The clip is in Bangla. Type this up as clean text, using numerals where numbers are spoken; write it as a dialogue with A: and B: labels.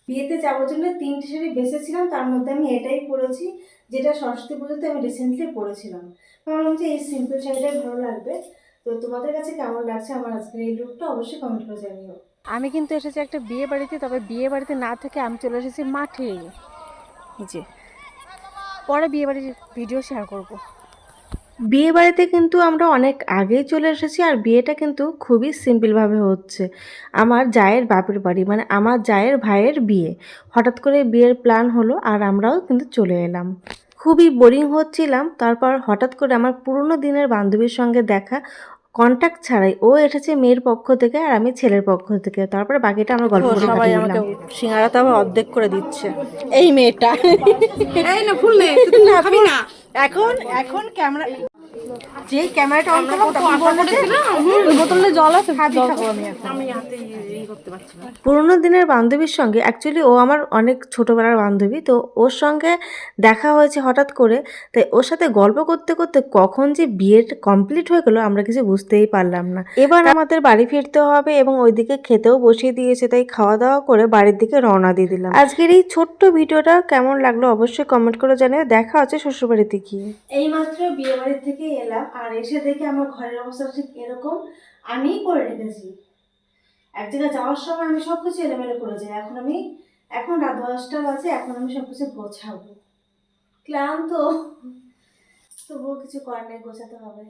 A: বিয়েতে যাওয়ার জন্য 3টে শাড়ি বেছেছিলাম, তার মধ্যে আমি এটাই পরেছি, যেটা সরস্বতী পুজোতে আমি রিসেন্টলি পরেছিলাম। ভাবলাম যে এই সিম্পল শাড়িটাই ভালো লাগবে। তো তোমাদের কাছে কেমন লাগছে আমার আজকের এই লুকটা অবশ্যই কমেন্ট করে জানিও। আমি কিন্তু এসেছি একটা বিয়ে বাড়িতে, তবে বিয়ে বাড়িতে না থেকে আমি চলে এসেছি মাঠে। যে পরে বিয়ে বাড়ির ভিডিও শেয়ার করব। বিয়ে বাড়িতে কিন্তু আমরা অনেক আগেই চলে এসেছি, আর বিয়েটা কিন্তু খুবই সিম্পলভাবে হচ্ছে। আমার জায়ের বাপের বাড়ি, মানে আমার জায়ের ভাইয়ের বিয়ে। হঠাৎ করে বিয়ের প্ল্যান হলো আর আমরাও কিন্তু চলে এলাম। খুবই বোরিং হচ্ছিলাম, তারপর হঠাৎ করে আমার পুরনো দিনের বান্ধবীর সঙ্গে দেখা, কন্ট্যাক্ট ছাড়াই। ও এসেছে মেয়ের পক্ষ থেকে আর আমি ছেলের পক্ষ থেকে। তারপরে বাকিটা আমরা গল্প করে
B: সবাই
A: কাটিয়ে
B: আমাকে
A: দিলাম।
B: সিঙ্গারাতে আবার অর্ধেক করে দিচ্ছে এই মেয়েটা।
C: এই না ফুল নেই, তুই খাবি না।
B: এখন এখন ক্যামেরা, যে ক্যামেরাটা অন করলাম তখন
C: আশা
B: বললো যে
C: করেছিলাম
B: ওই বোতলে জল আছে,
C: জল
B: জল
C: খাবো আমি হাতে করতে পারছি না।
A: পুরোনো দিনের বান্ধবীর সঙ্গে, অ্যাকচুয়ালি ও আমার অনেক ছোটোবেলার বান্ধবী, তো ওর সঙ্গে দেখা হয়েছে হঠাৎ করে। তাই ওর সাথে গল্প করতে করতে কখন যে বিয়েটা কমপ্লিট হয়ে গেলো আমরা কিছু বুঝতেই পারলাম না। এবার আমাদের বাড়ি ফিরতে হবে এবং ওইদিকে খেতেও বসিয়ে দিয়েছে, তাই খাওয়া দাওয়া করে বাড়ির দিকে রওনা দিয়ে দিলাম। আজকের এই ছোট্ট ভিডিওটা কেমন লাগলো অবশ্যই কমেন্ট করে জানিয়ে। দেখা হচ্ছে শ্বশুরবাড়িতে গিয়ে। এইমাত্র বিয়ে বাড়ির থেকে এলাম আর এসে দেখি আমার ঘরের অবস্থা ঠিক এরকম। আমিই করে রেখেছি। এক জায়গায় যাওয়ার সময় আমি সব কিছু এলোমেলো করে যাই। এখন রাত 10টা বাজে, এখন আমি সব কিছু গোছাবো। ক্লান্ত, তবুও কিছু করার নেই, গোছাতে হবে।